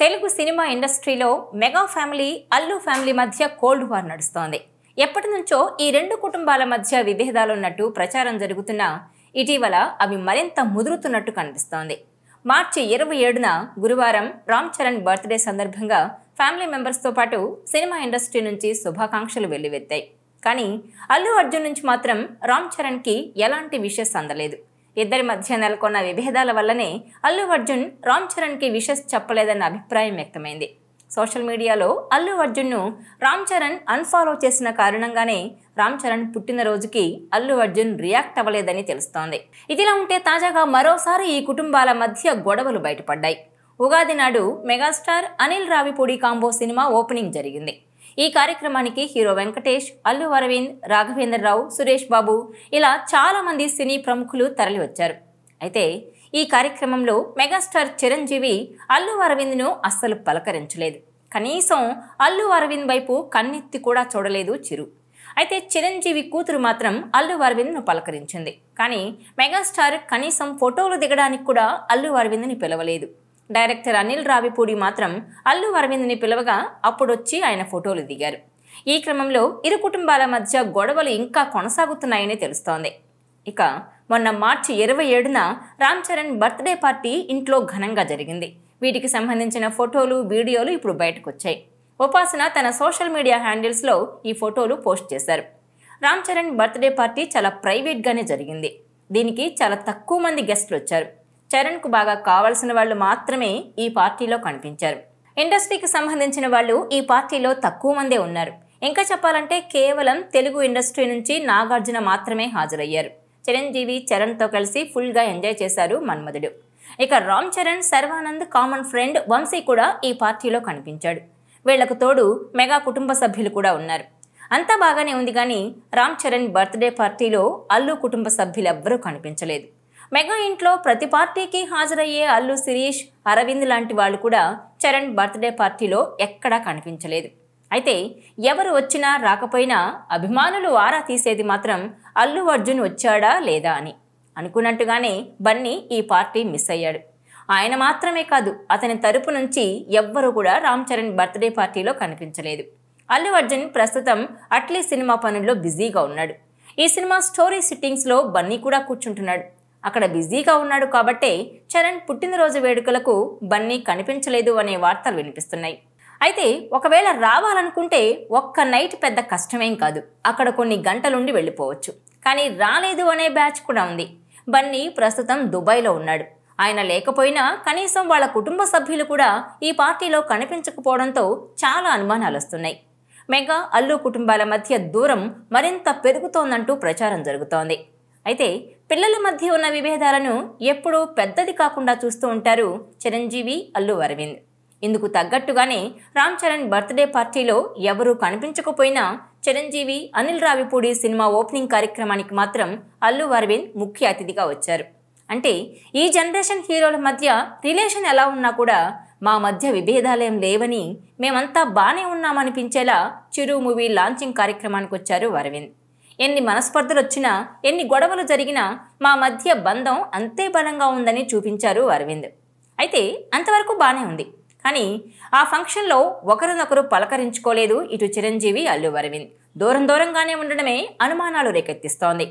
Telugu cinema ఇండస్ట్రీలో mega family, Allu family మధ్య cold war నడుస్తోంది. ఎప్పటి నుంచో ఈ రెండు కుటుంబాల మధ్య విభేదాలున్నట్టు ప్రచారం జరుగుతున్నా ఇటీవల అవి మరింత ముదురుతున్నట్టు కనిపిస్తోంది. మార్చి 27న గురువారం రామ్ చరణ్ బర్త్డే సందర్భంగా ఫ్యామిలీ మెంబర్స్తో పాటు సినిమా ఇండస్ట్రీ నుంచి శుభాకాంక్షలు వెల్లువెత్తాయి. కానీ అల్లు అర్జున్ నుంచి మాత్రం రామ్ చరణ్కి ఎలాంటి విషెస్ అందలేదు. ఇద్దరి మధ్య నెలకొన్న విభేదాల వల్లనే అల్లు అర్జున్ రామ్ చరణ్కి విషెస్ చెప్పలేదన్న అభిప్రాయం వ్యక్తమైంది. సోషల్ మీడియాలో అల్లు అర్జున్ను రామ్ చరణ్ అన్ఫాలో చేసిన కారణంగానే రామ్ చరణ్ పుట్టినరోజుకి అల్లు అర్జున్ రియాక్ట్ అవ్వలేదని తెలుస్తోంది. ఇదిలా ఉంటే తాజాగా మరోసారి ఈ కుటుంబాల మధ్య గొడవలు బయటపడ్డాయి. ఉగాది నాడు megastar Anil Ravipudi combo cinema opening జరిగింది. ఈ కార్యక్రమానికి హీరో వెంకటేష్, అల్లు అరవింద్, రాఘవేంద్రరావు, సురేష్ బాబు ఇలా చాలా మంది సినీ ప్రముఖులు తరలి వచ్చారు. అయితే ఈ కార్యక్రమంలో మెగాస్టార్ చిరంజీవి అల్లు అరవింద్ను అస్సలు పలకరించలేదు. కనీసం అల్లు అరవింద్ వైపు కన్నెత్తి కూడా చూడలేదు చిరు. అయితే చిరంజీవి కూతురు మాత్రం అల్లు అరవింద్ను పలకరించింది. కానీ మెగాస్టార్ కనీసం ఫోటోలు దిగడానికి కూడా అల్లు అరవింద్ని పిలవలేదు. డైరెక్టర్ అనిల్ రావిపూడి మాత్రం అల్లు అరవింద్ని పిలవగా అప్పుడొచ్చి ఆయన ఫోటోలు దిగారు. ఈ క్రమంలో ఇరు కుటుంబాల మధ్య గొడవలు ఇంకా కొనసాగుతున్నాయని తెలుస్తోంది. ఇక మొన్న మార్చి 27న రామ్ చరణ్ బర్త్డే పార్టీ ఇంట్లో ఘనంగా జరిగింది. వీటికి సంబంధించిన ఫోటోలు, వీడియోలు ఇప్పుడు బయటకు వచ్చాయి. ఉపాసన తన సోషల్ మీడియా హ్యాండిల్స్లో ఈ ఫోటోలు పోస్ట్ చేశారు. రామ్ చరణ్ బర్త్డే పార్టీ చాలా ప్రైవేట్గానే జరిగింది. దీనికి చాలా తక్కువ మంది గెస్టులు వచ్చారు. చరణ్కు బాగా కావాల్సిన వాళ్ళు మాత్రమే ఈ పార్టీలో కనిపించారు. ఇండస్ట్రీకి సంబంధించిన వాళ్ళు ఈ పార్టీలో తక్కువ మందే ఉన్నారు. ఇంకా చెప్పాలంటే కేవలం తెలుగు ఇండస్ట్రీ నుంచి నాగార్జున మాత్రమే హాజరయ్యారు. చిరంజీవి చరణ్తో కలిసి ఫుల్గా ఎంజాయ్ చేశారు మన్మధుడు. ఇక రామ్ చరణ్, శర్వానంద్ కామన్ ఫ్రెండ్ వంశీ కూడా ఈ పార్టీలో కనిపించాడు. వీళ్లకు తోడు మెగా కుటుంబ సభ్యులు కూడా ఉన్నారు. అంతా బాగానే ఉంది కానీ రామ్ చరణ్ బర్త్డే పార్టీలో అల్లు కుటుంబ సభ్యులు ఎవ్వరూ కనిపించలేదు. మెగా ఇంట్లో ప్రతి పార్టీకి హాజరయ్యే అల్లు శిరీష్, అరవింద్ లాంటి వాళ్ళు కూడా చరణ్ బర్త్డే పార్టీలో ఎక్కడా కనిపించలేదు. అయితే ఎవరు వచ్చినా రాకపోయినా అభిమానులు ఆరా తీసేది మాత్రం అల్లు అర్జున్ వచ్చాడా లేదా అని. అనుకున్నట్టుగానే బన్నీ ఈ పార్టీ మిస్ అయ్యాడు. ఆయన మాత్రమే కాదు, అతని తరపు నుంచి ఎవ్వరూ కూడా రామ్ చరణ్ బర్త్డే పార్టీలో కనిపించలేదు. అల్లు అర్జున్ ప్రస్తుతం అట్లీ సినిమా పనుల్లో బిజీగా ఉన్నాడు. ఈ సినిమా స్టోరీ సిట్టింగ్స్లో బన్నీ కూడా కూర్చుంటున్నాడు. అక్కడ బిజీగా ఉన్నాడు కాబట్టే చరణ్ పుట్టినరోజు వేడుకలకు బన్నీ కనిపించలేదు అనే వార్తలు వినిపిస్తున్నాయి. అయితే ఒకవేళ రావాలనుకుంటే ఒక్క నైట్ పెద్ద కష్టమేం కాదు. అక్కడ కొన్ని గంటలుండి వెళ్ళిపోవచ్చు. కానీ రాలేదు అనే బ్యాచ్ కూడా ఉంది. బన్నీ ప్రస్తుతం దుబాయ్లో ఉన్నాడు. ఆయన లేకపోయినా కనీసం వాళ్ళ కుటుంబ సభ్యులు కూడా ఈ పార్టీలో కనిపించకపోవడంతో చాలా అనుమానాలు వస్తున్నాయి. మెగా, అల్లు కుటుంబాల మధ్య దూరం మరింత పెరుగుతోందంటూ ప్రచారం జరుగుతోంది. అయితే పిల్లల మధ్య ఉన్న విభేదాలను ఎప్పుడూ పెద్దది కాకుండా చూస్తూ ఉంటారు చిరంజీవి, అల్లు అరవింద్. ఇందుకు తగ్గట్టుగానే రామ్ చరణ్ బర్త్డే పార్టీలో ఎవరూ కనిపించకపోయినా చిరంజీవి, అనిల్ రావిపూడి సినిమా ఓపెనింగ్ కార్యక్రమానికి మాత్రం అల్లు అరవింద్ ముఖ్య అతిథిగా వచ్చారు. అంటే ఈ జనరేషన్ హీరోల మధ్య రిలేషన్ ఎలా ఉన్నా కూడా మా మధ్య విభేదాలేం లేవని, మేమంతా బానే ఉన్నామనిపించేలా చిరు మూవీ లాంచింగ్ కార్యక్రమానికి వచ్చారు అరవింద్. ఎన్ని మనస్పర్ధలు వచ్చినా, ఎన్ని గొడవలు జరిగినా మా మధ్య బంధం అంతే బలంగా ఉందని చూపించారు అరవింద్. అయితే అంతవరకు బానే ఉంది. కానీ ఆ ఫంక్షన్లో ఒకరినొకరు పలకరించుకోలేదు ఇటు చిరంజీవి, అల్లు అరవింద్. దూరంగానే ఉండడమే అనుమానాలు రేకెత్తిస్తోంది.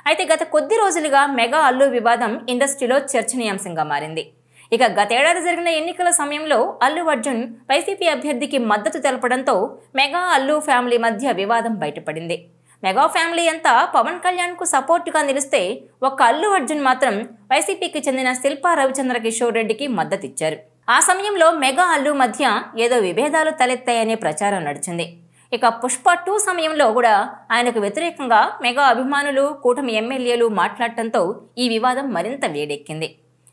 అయితే గత కొద్ది రోజులుగా మెగా అల్లు వివాదం ఇండస్ట్రీలో చర్చనీయాంశంగా మారింది. ఇక గతేడాది జరిగిన ఎన్నికల సమయంలో అల్లు అర్జున్ వైసీపీ అభ్యర్థికి మద్దతు తెలపడంతో మెగా, అల్లు ఫ్యామిలీ మధ్య వివాదం బయటపడింది. మెగా ఫ్యామిలీ అంతా పవన్ కళ్యాణ్కు సపోర్టుగా నిలిస్తే ఒక్క అల్లు అర్జున్ మాత్రం వైసీపీకి చెందిన శిల్పా రవిచంద్ర కిషోర్ రెడ్డికి మద్దతిచ్చారు. ఆ సమయంలో మెగా, అల్లు మధ్య ఏదో విభేదాలు తలెత్తాయనే ప్రచారం నడిచింది. ఇక పుష్ప 2 సమయంలో కూడా ఆయనకు వ్యతిరేకంగా మెగా అభిమానులు, కూటమి ఎమ్మెల్యేలు మాట్లాడటంతో ఈ వివాదం మరింత వేడెక్కింది.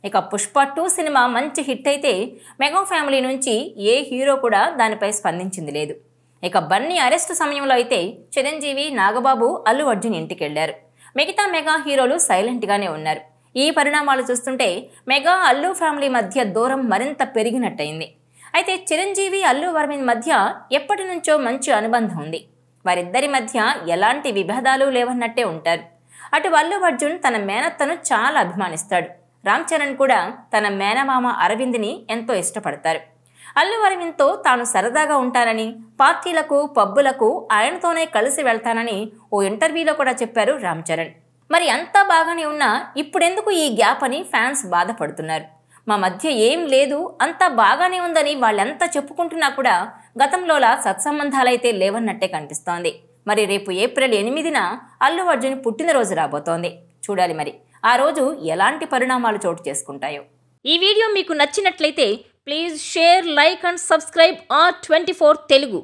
ఇక పుష్ప 2 సినిమా మంచి హిట్ అయితే మెగా ఫ్యామిలీ నుంచి ఏ హీరో కూడా దానిపై స్పందించింది లేదు. ఇక బన్నీ అరెస్టు సమయంలో అయితే చిరంజీవి, నాగబాబు, అల్లు అర్జున్ ఇంటికెళ్లారు. మిగతా మెగా హీరోలు సైలెంట్గానే ఉన్నారు. ఈ పరిణామాలు చూస్తుంటే మెగా, అల్లు ఫ్యామిలీ మధ్య దూరం మరింత పెరిగినట్టయింది. అయితే చిరంజీవి, అల్లు అరవింద్ మధ్య ఎప్పటి నుంచో మంచి అనుబంధం ఉంది. వారిద్దరి మధ్య ఎలాంటి విభేదాలు లేవన్నట్టే ఉంటారు. అటు అల్లు అర్జున్ తన మేనత్తను చాలా అభిమానిస్తాడు. రామ్ చరణ్ కూడా తన మేనమామ అరవింద్ని ఎంతో ఇష్టపడతారు. అల్లు అరవింద్తో తాను సరదాగా ఉంటానని, పార్టీలకు పబ్బులకు ఆయనతోనే కలిసి వెళ్తానని ఓ ఇంటర్వ్యూలో కూడా చెప్పారు రామ్ చరణ్. మరి అంతా బాగానే ఉన్నా ఇప్పుడెందుకు ఈ గ్యాప్ అని ఫ్యాన్స్ బాధపడుతున్నారు. మా మధ్య ఏం లేదు, అంతా బాగానే ఉందని వాళ్ళెంత చెప్పుకుంటున్నా కూడా గతంలోలా సత్సంబంధాలైతే లేవన్నట్టే కనిపిస్తోంది. మరి రేపు ఏప్రిల్ 8న అల్లు అర్జున్ పుట్టినరోజు రాబోతోంది. చూడాలి మరి ఆ రోజు ఎలాంటి పరిణామాలు చోటు చేసుకుంటాయో. ఈ వీడియో మీకు నచ్చినట్లయితే please share, like and subscribe R24 Telugu.